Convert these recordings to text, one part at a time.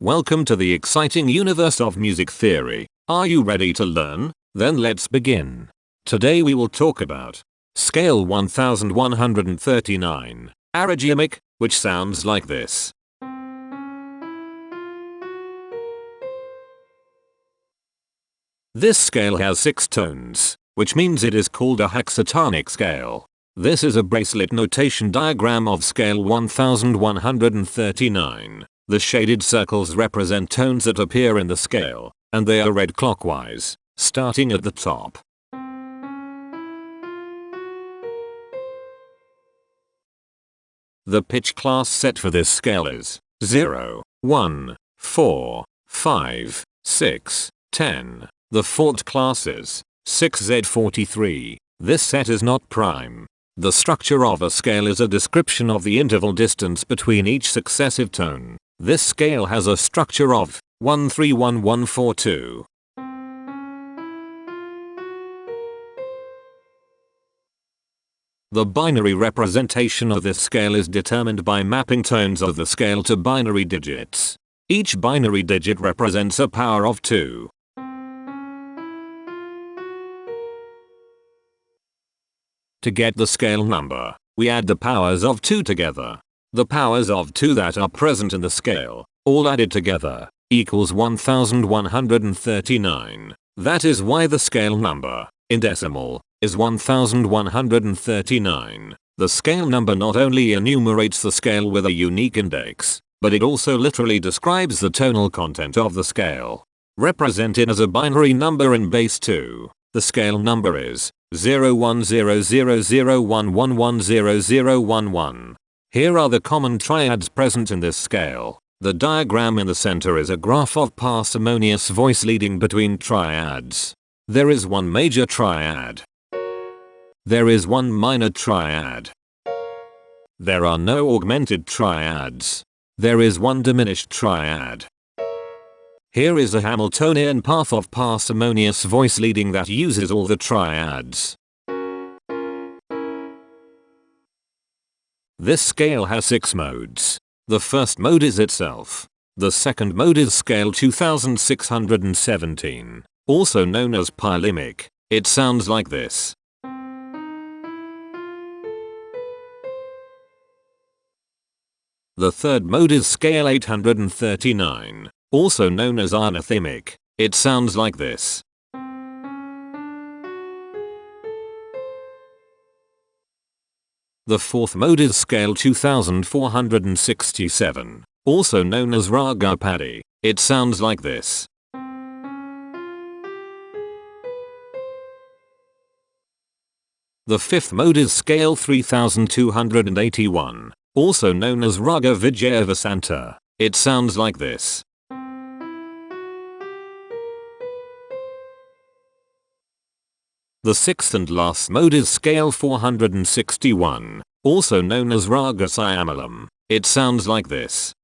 Welcome to the exciting universe of music theory. Are you ready to learn? Then let's begin. Today we will talk about scale 1139, Aerygimic, which sounds like this. This scale has 6 tones, which means it is called a hexatonic scale. This is a bracelet notation diagram of scale 1139. The shaded circles represent tones that appear in the scale, and they are read clockwise, starting at the top. The pitch class set for this scale is 0, 1, 4, 5, 6, 10. The fault class is 6Z43. This set is not prime. The structure of a scale is a description of the interval distance between each successive tone. This scale has a structure of 131142. The binary representation of this scale is determined by mapping tones of the scale to binary digits. Each binary digit represents a power of 2. To get the scale number, we add the powers of 2 together. The powers of 2 that are present in the scale, all added together, equals 1139. That is why the scale number, in decimal, is 1139. The scale number not only enumerates the scale with a unique index, but it also literally describes the tonal content of the scale. Represented as a binary number in base 2, the scale number is 010001110011. Here are the common triads present in this scale. The diagram in the center is a graph of parsimonious voice leading between triads. There is one major triad. There is one minor triad. There are no augmented triads. There is one diminished triad. Here is a Hamiltonian path of parsimonious voice leading that uses all the triads. This scale has 6 modes. The first mode is itself. The second mode is scale 2617, also known as Aerygimic. It sounds like this. The third mode is scale 839, also known as Aerygimic. It sounds like this. The fourth mode is scale 2467, also known as Ragapadi. It sounds like this. The fifth mode is scale 3281, also known as Raga Vijayavasanta. It sounds like this. The sixth and last mode is scale 461, also known as Raga Syamalam. It sounds like this.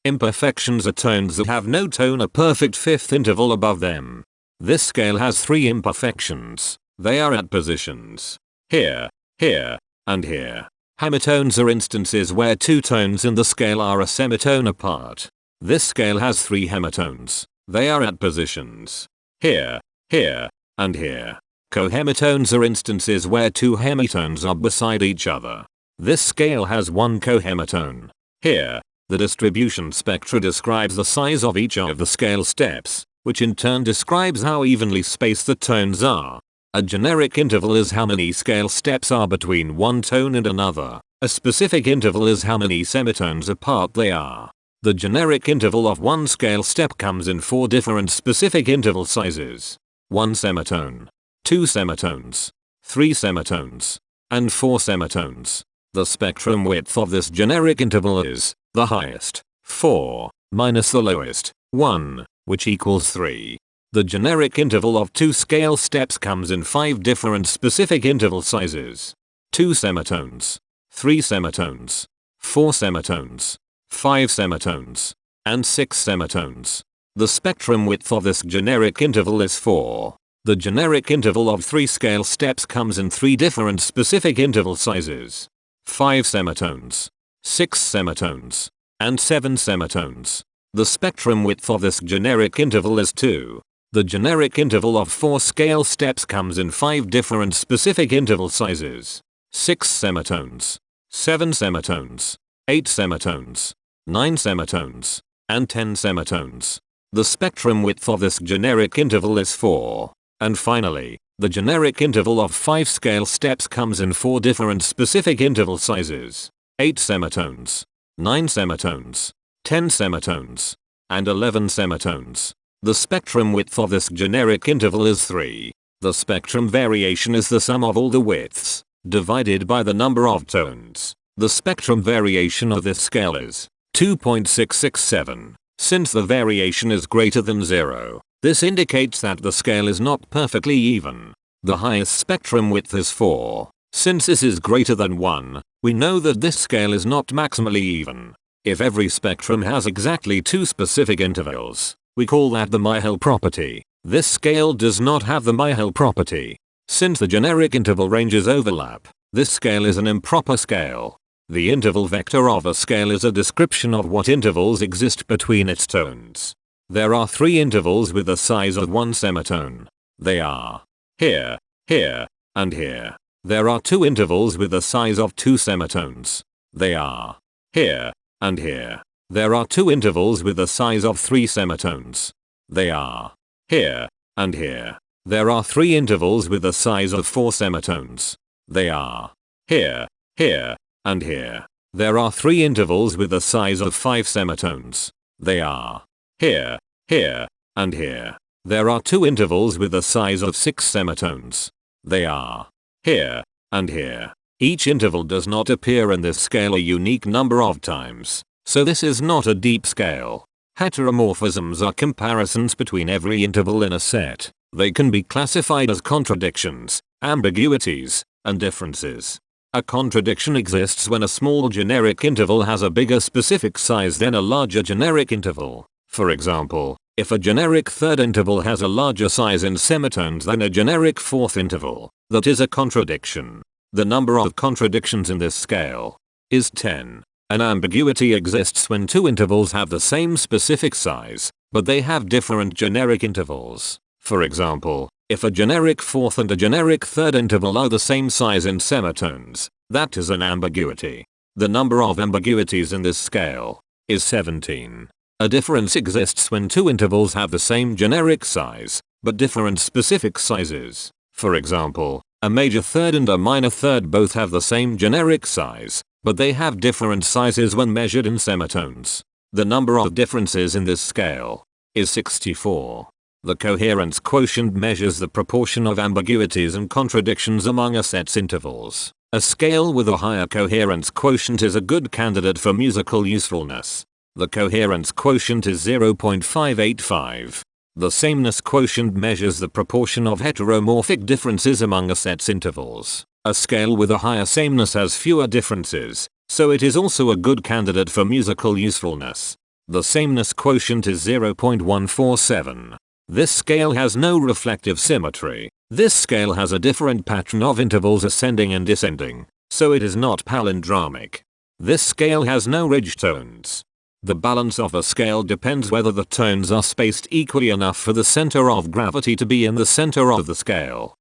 Imperfections are tones that have no tone, a perfect fifth interval above them. This scale has 3 imperfections. They are at positions here, here, and here. Hemitones are instances where 2 tones in the scale are a semitone apart. This scale has 3 hemitones. They are at positions here, here, and here. Cohemitones are instances where 2 hemitones are beside each other. This scale has 1 cohemitone here. The distribution spectra describes the size of each of the scale steps, which in turn describes how evenly spaced the tones are. A generic interval is how many scale steps are between one tone and another. A specific interval is how many semitones apart they are. The generic interval of one scale step comes in 4 different specific interval sizes. 1 semitone, 2 semitones, 3 semitones, and 4 semitones. The spectrum width of this generic interval is the highest, 4, minus the lowest, 1, which equals 3. The generic interval of 2 scale steps comes in 5 different specific interval sizes. 2 semitones, 3 semitones, 4 semitones, 5 semitones, and 6 semitones. The spectrum width of this generic interval is 4. The generic interval of 3 scale steps comes in 3 different specific interval sizes. 5 semitones, 6 semitones, and 7 semitones. The spectrum width of this generic interval is 2. The generic interval of 4 scale steps comes in 5 different specific interval sizes: 6 semitones, 7 semitones, 8 semitones, 9 semitones, and 10 semitones. The spectrum width of this generic interval is 4. And finally, the generic interval of 5 scale steps comes in 4 different specific interval sizes: 8 semitones, 9 semitones, 10 semitones, and 11 semitones. The spectrum width of this generic interval is 3. The spectrum variation is the sum of all the widths, divided by the number of tones. The spectrum variation of this scale is 2.667. Since the variation is greater than 0, this indicates that the scale is not perfectly even. The highest spectrum width is 4. Since this is greater than 1, we know that this scale is not maximally even. If every spectrum has exactly 2 specific intervals, we call that the Myhill property. This scale does not have the Myhill property. Since the generic interval ranges overlap, this scale is an improper scale. The interval vector of a scale is a description of what intervals exist between its tones. There are 3 intervals with the size of 1 semitone. They are here, here, and here. There are 2 intervals with the size of 2 semitones. They are here, and here. There are 2 intervals with the size of 3 semitones. They are here, and here. There are 3 intervals with the size of 4 semitones. They are here, here, and here. There are 3 intervals with the size of 5 semitones. They are here, here, and here. There are 2 intervals with the size of 6 semitones. They are here, and here. Each interval does not appear in this scale a unique number of times, so this is not a deep scale. Heteromorphisms are comparisons between every interval in a set. They can be classified as contradictions, ambiguities, and differences. A contradiction exists when a small generic interval has a bigger specific size than a larger generic interval. For example, if a generic third interval has a larger size in semitones than a generic fourth interval, that is a contradiction. The number of contradictions in this scale is 10. An ambiguity exists when 2 intervals have the same specific size, but they have different generic intervals. For example, if a generic fourth and a generic third interval are the same size in semitones, that is an ambiguity. The number of ambiguities in this scale is 17. A difference exists when 2 intervals have the same generic size, but different specific sizes. For example, a major third and a minor third both have the same generic size, but they have different sizes when measured in semitones. The number of differences in this scale is 64. The coherence quotient measures the proportion of ambiguities and contradictions among a set's intervals. A scale with a higher coherence quotient is a good candidate for musical usefulness. The coherence quotient is 0.585. The sameness quotient measures the proportion of heteromorphic differences among a set's intervals. A scale with a higher sameness has fewer differences, so it is also a good candidate for musical usefulness. The sameness quotient is 0.147. This scale has no reflective symmetry. This scale has a different pattern of intervals ascending and descending, so it is not palindromic. This scale has no ridge tones. The balance of a scale depends whether the tones are spaced equally enough for the center of gravity to be in the center of the scale.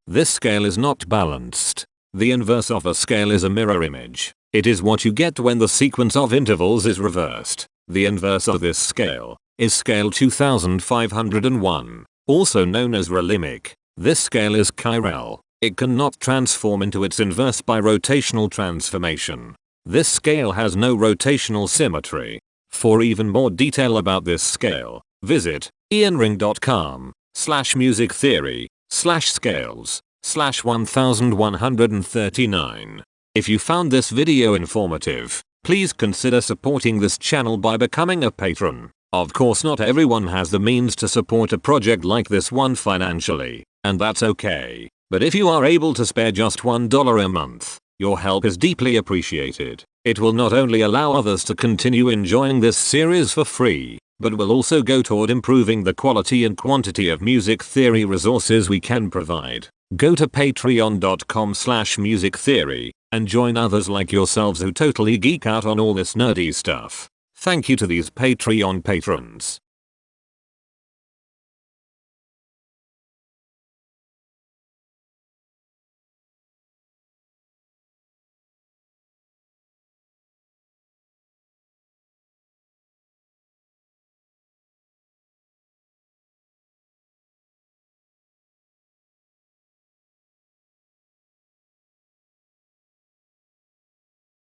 This scale is not balanced. The inverse of a scale is a mirror image. It is what you get when the sequence of intervals is reversed. The inverse of this scale is scale 2501, also known as Aerygimic. This scale is chiral. It cannot transform into its inverse by rotational transformation. This scale has no rotational symmetry. For even more detail about this scale, visit ianring.com/musictheory/scales/1139. If you found this video informative, please consider supporting this channel by becoming a patron. Of course, not everyone has the means to support a project like this one financially, and that's okay. But if you are able to spare just $1 a month, your help is deeply appreciated. It will not only allow others to continue enjoying this series for free, but will also go toward improving the quality and quantity of music theory resources we can provide. Go to patreon.com/musictheory and join others like yourselves who totally geek out on all this nerdy stuff. Thank you to these Patreon patrons.